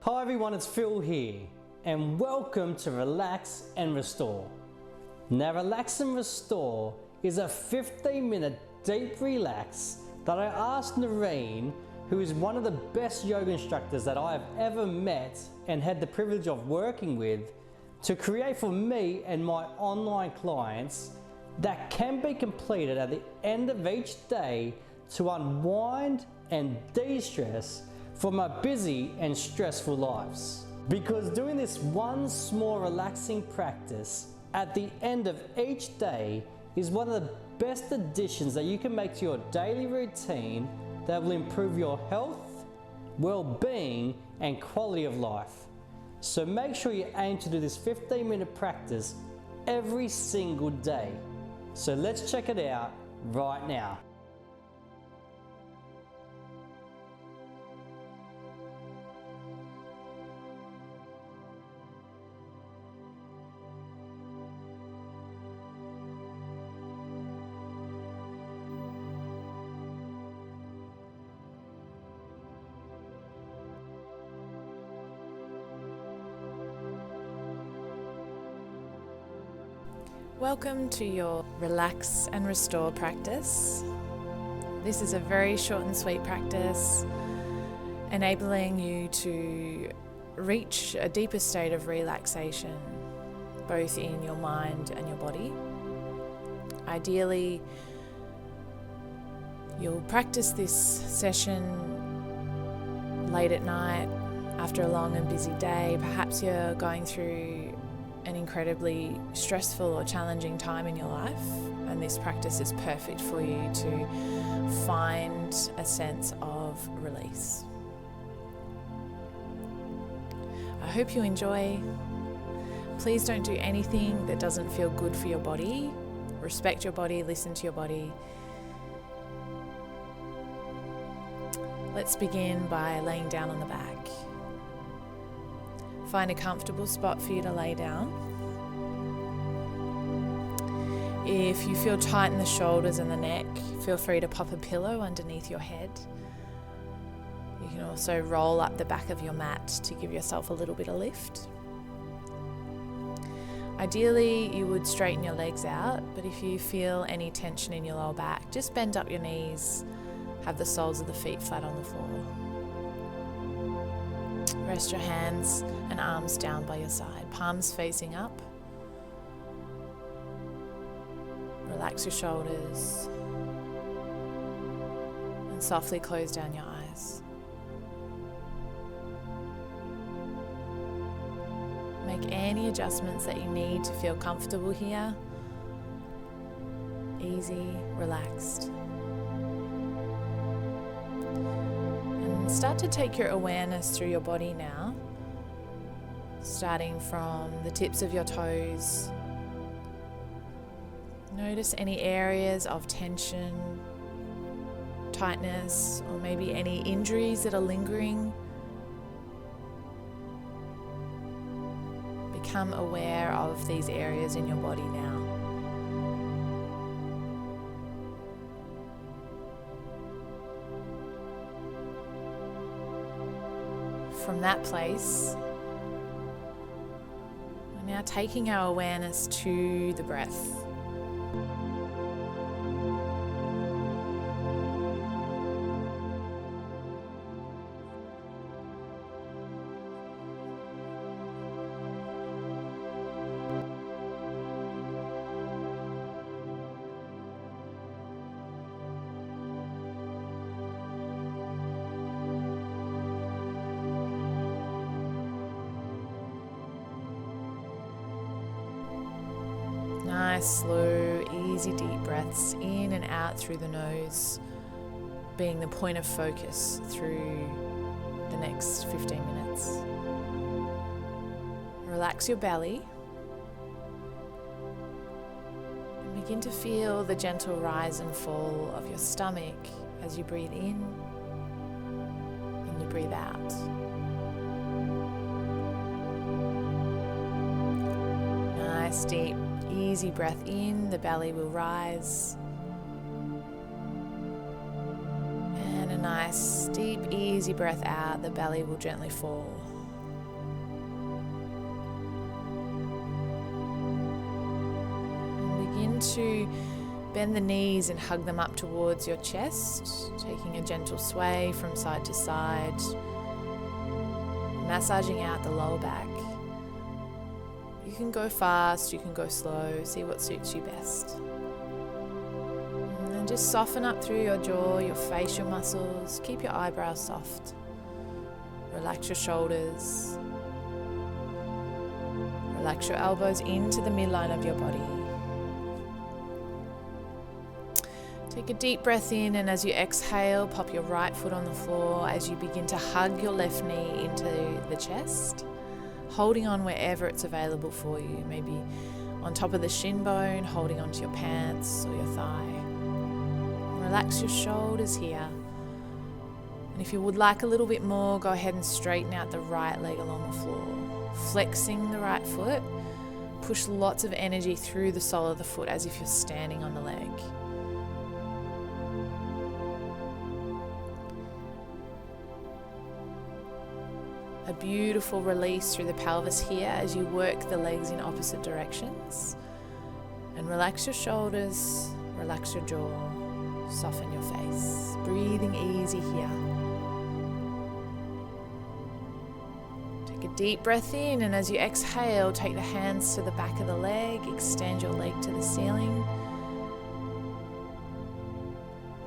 Hi everyone, it's Phil here, and welcome to Relax and Restore. Now, Relax and Restore is a 15-minute deep relax that I asked Nerine, who is one of the best yoga instructors that I have ever met and had the privilege of working with, to create for me and my online clients that can be completed at the end of each day to unwind and de-stress from our busy and stressful lives. Because doing this one small relaxing practice at the end of each day is one of the best additions that you can make to your daily routine that will improve your health, well-being, and quality of life. So make sure you aim to do this 15-minute practice every single day. So let's check it out right now. Welcome to your Relax and Restore practice. This is a very short and sweet practice, enabling you to reach a deeper state of relaxation, both in your mind and your body. Ideally, you'll practice this session late at night after a long and busy day. Perhaps you're going through an incredibly stressful or challenging time in your life, and this practice is perfect for you to find a sense of release. I hope you enjoy. Please don't do anything that doesn't feel good for your body. Respect your body, listen to your body. Let's begin by laying down on the back. Find a comfortable spot for you to lay down. If you feel tight in the shoulders and the neck, feel free to pop a pillow underneath your head. You can also roll up the back of your mat to give yourself a little bit of lift. Ideally, you would straighten your legs out, but if you feel any tension in your lower back, just bend up your knees, have the soles of the feet flat on the floor. Rest your hands and arms down by your side, palms facing up. Relax your shoulders and softly close down your eyes. Make any adjustments that you need to feel comfortable here. Easy, relaxed. Start to take your awareness through your body now, starting from the tips of your toes. Notice any areas of tension, tightness, or maybe any injuries that are lingering. Become aware of these areas in your body now. From that place, we're now taking our awareness to the breath. Nice, slow, easy, deep breaths in and out through the nose, being the point of focus through the next 15 minutes. Relax your belly and begin to feel the gentle rise and fall of your stomach as you breathe in and you breathe out. Nice, deep, easy breath in, the belly will rise. And a nice, deep, easy breath out, the belly will gently fall. begin to bend the knees and hug them up towards your chest, taking a gentle sway from side to side, massaging out the lower back. You can go fast, you can go slow, see what suits you best. And then just soften up through your jaw, your facial muscles, keep your eyebrows soft. Relax your shoulders. Relax your elbows into the midline of your body. Take a deep breath in, and as you exhale, pop your right foot on the floor as you begin to hug your left knee into the chest, holding on wherever it's available for you, maybe on top of the shin bone, holding onto your pants or your thigh. Relax your shoulders here. And if you would like a little bit more, go ahead and straighten out the right leg along the floor. Flexing the right foot, push lots of energy through the sole of the foot as if you're standing on the leg. A beautiful release through the pelvis here as you work the legs in opposite directions. And relax your shoulders, relax your jaw, soften your face. Breathing easy here. Take a deep breath in, and as you exhale, take the hands to the back of the leg, extend your leg to the ceiling.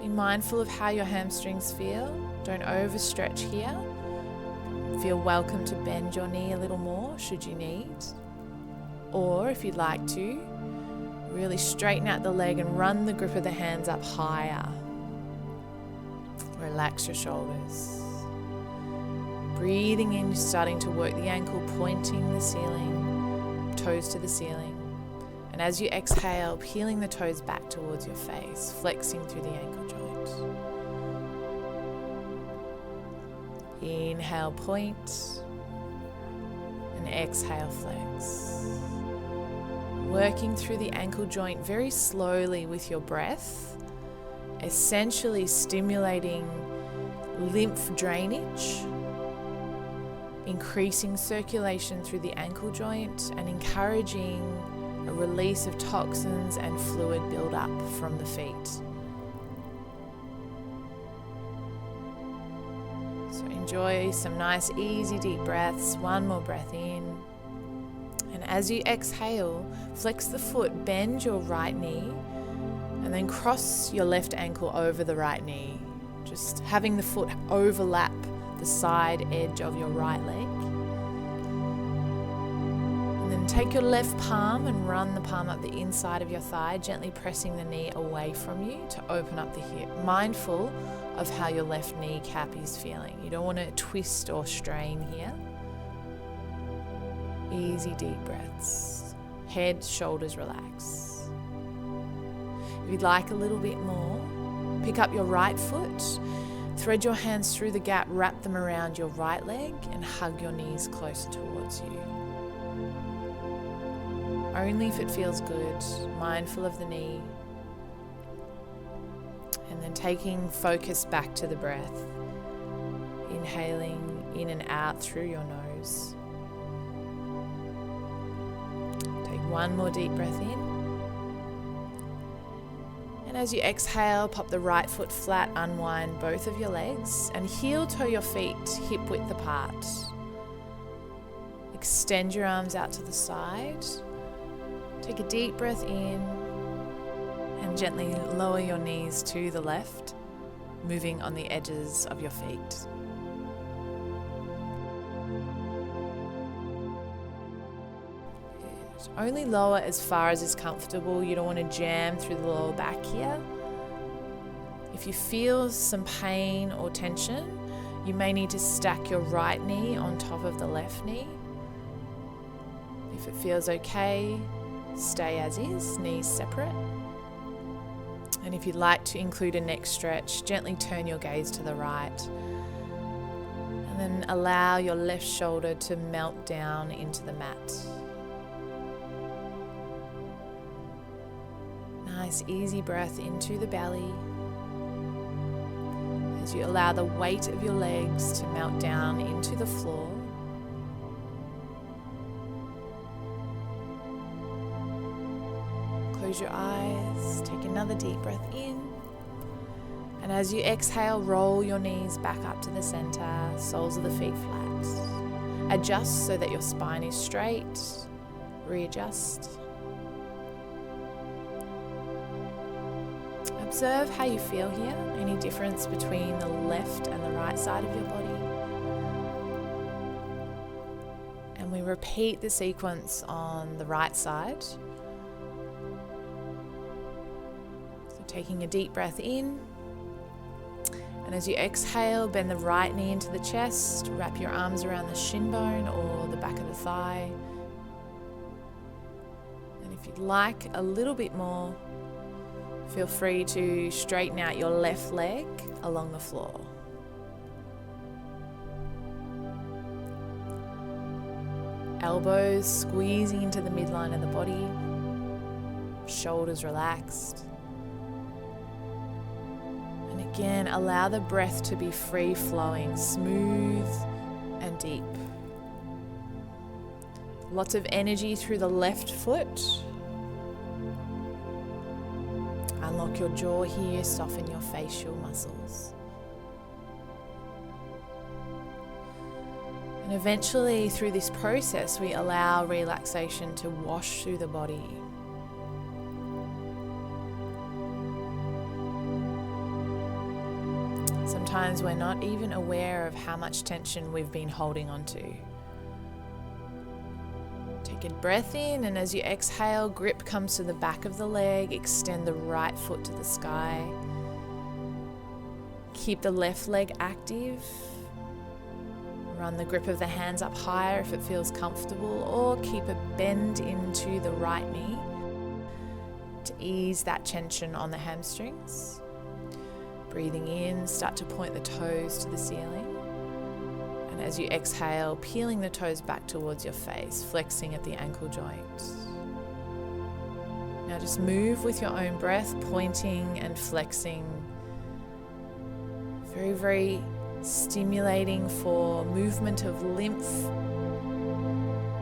Be mindful of how your hamstrings feel. Don't overstretch here. Feel welcome to bend your knee a little more should you need. Or if you'd like to, really straighten out the leg and run the grip of the hands up higher. Relax your shoulders. Breathing in, starting to work the ankle, pointing the ceiling, toes to the ceiling. And as you exhale, peeling the toes back towards your face, flexing through the ankle joint. Inhale, point, and exhale, flex. Working through the ankle joint very slowly with your breath, essentially stimulating lymph drainage, increasing circulation through the ankle joint, and encouraging a release of toxins and fluid buildup from the feet. Enjoy some nice, easy, deep breaths. One more breath in. And as you exhale, flex the foot, bend your right knee, and then cross your left ankle over the right knee. Just having the foot overlap the side edge of your right leg. And then take your left palm and run the palm up the inside of your thigh, gently pressing the knee away from you to open up the hip. Mindful of how your left kneecap is feeling. You don't want to twist or strain here. Easy deep breaths. Head, shoulders relax. If you'd like a little bit more, pick up your right foot, thread your hands through the gap, wrap them around your right leg, and hug your knees closer towards you. Only if it feels good, mindful of the knee. And then taking focus back to the breath. Inhaling in and out through your nose. Take one more deep breath in. And as you exhale, pop the right foot flat, unwind both of your legs, and heel toe your feet hip width apart. Extend your arms out to the side. Take a deep breath in. And gently lower your knees to the left, moving on the edges of your feet. Good. Only lower as far as is comfortable. You don't want to jam through the lower back here. If you feel some pain or tension, you may need to stack your right knee on top of the left knee. If it feels okay, stay as is, knees separate. And if you'd like to include a neck stretch, gently turn your gaze to the right. And then allow your left shoulder to melt down into the mat. Nice, easy breath into the belly. As you allow the weight of your legs to melt down into the floor. Close your eyes, take another deep breath in. And as you exhale, roll your knees back up to the center, soles of the feet flat. Adjust so that your spine is straight. Readjust. Observe how you feel here. Any difference between the left and the right side of your body? And we repeat the sequence on the right side. So taking a deep breath in. And as you exhale, bend the right knee into the chest, wrap your arms around the shin bone or the back of the thigh. And if you'd like a little bit more, feel free to straighten out your left leg along the floor. Elbows squeezing into the midline of the body, shoulders relaxed. And again, allow the breath to be free flowing, smooth and deep. Lots of energy through the left foot. Unlock your jaw here, soften your facial muscles. And eventually, through this process, we allow relaxation to wash through the body. Sometimes we're not even aware of how much tension we've been holding on to. Take a breath in, and as you exhale, grip comes to the back of the leg, extend the right foot to the sky. Keep the left leg active. Run the grip of the hands up higher if it feels comfortable, or keep a bend into the right knee to ease that tension on the hamstrings. Breathing in, start to point the toes to the ceiling. And as you exhale, peeling the toes back towards your face, flexing at the ankle joint. Now just move with your own breath, pointing and flexing. Very, very stimulating for movement of lymph,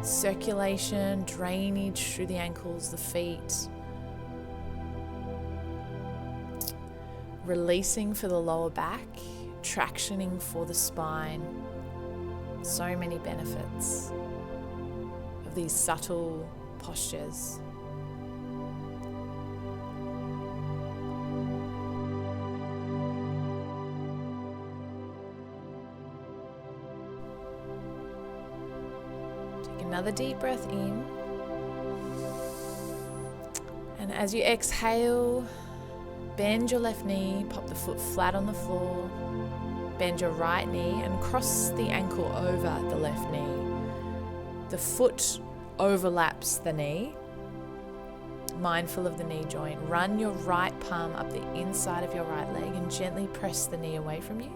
circulation, drainage through the ankles, the feet. Releasing for the lower back, tractioning for the spine. So many benefits of these subtle postures. Take another deep breath in. And as you exhale, bend your left knee, pop the foot flat on the floor. Bend your right knee and cross the ankle over the left knee. The foot overlaps the knee. Mindful of the knee joint. Run your right palm up the inside of your right leg and gently press the knee away from you.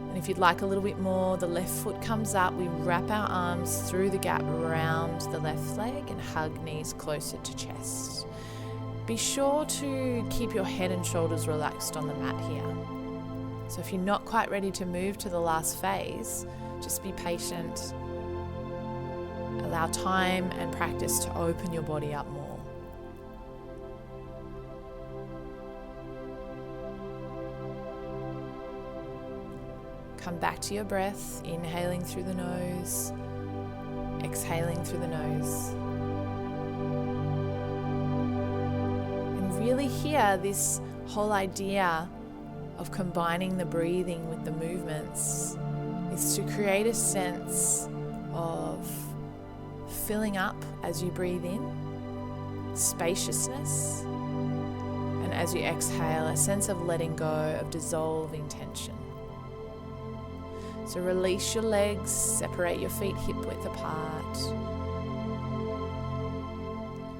And if you'd like a little bit more, the left foot comes up. We wrap our arms through the gap around the left leg and hug knees closer to chest. Be sure to keep your head and shoulders relaxed on the mat here. So if you're not quite ready to move to the last phase, just be patient. Allow time and practice to open your body up more. Come back to your breath, inhaling through the nose, exhaling through the nose. And really here, this whole idea of combining the breathing with the movements is to create a sense of filling up as you breathe in, spaciousness, and as you exhale, a sense of letting go, of dissolving tension. So release your legs, separate your feet hip width apart.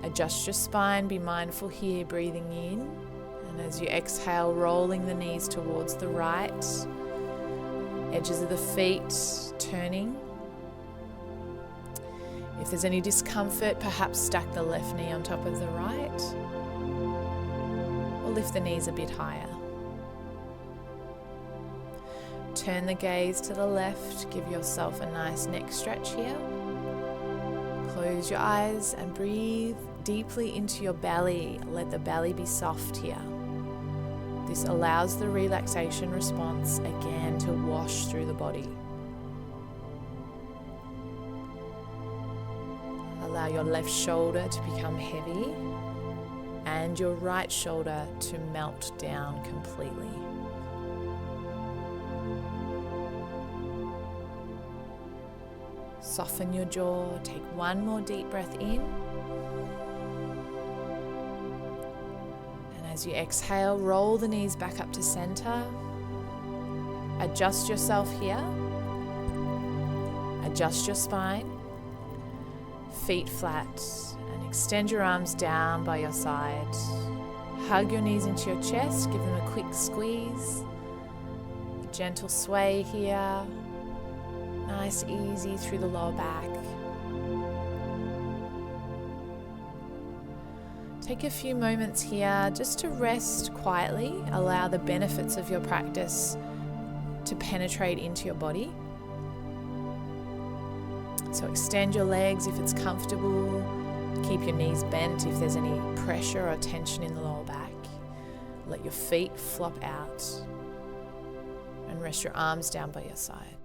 Adjust your spine, be mindful here, breathing in. And as you exhale, rolling the knees towards the right, edges of the feet turning. If there's any discomfort, perhaps stack the left knee on top of the right, or lift the knees a bit higher. Turn the gaze to the left, give yourself a nice neck stretch here. Close your eyes and breathe sink deeply into your belly. Let the belly be soft here. This allows the relaxation response again to wash through the body. Allow your left shoulder to become heavy and your right shoulder to melt down completely. Soften your jaw. Take one more deep breath in. And as you exhale, roll the knees back up to center. Adjust yourself here. Adjust your spine. Feet flat, and extend your arms down by your side. Hug your knees into your chest, give them a quick squeeze. A gentle sway here. Nice, easy through the lower back. Take a few moments here just to rest quietly. Allow the benefits of your practice to penetrate into your body. So extend your legs if it's comfortable. Keep your knees bent if there's any pressure or tension in the lower back. Let your feet flop out and rest your arms down by your side.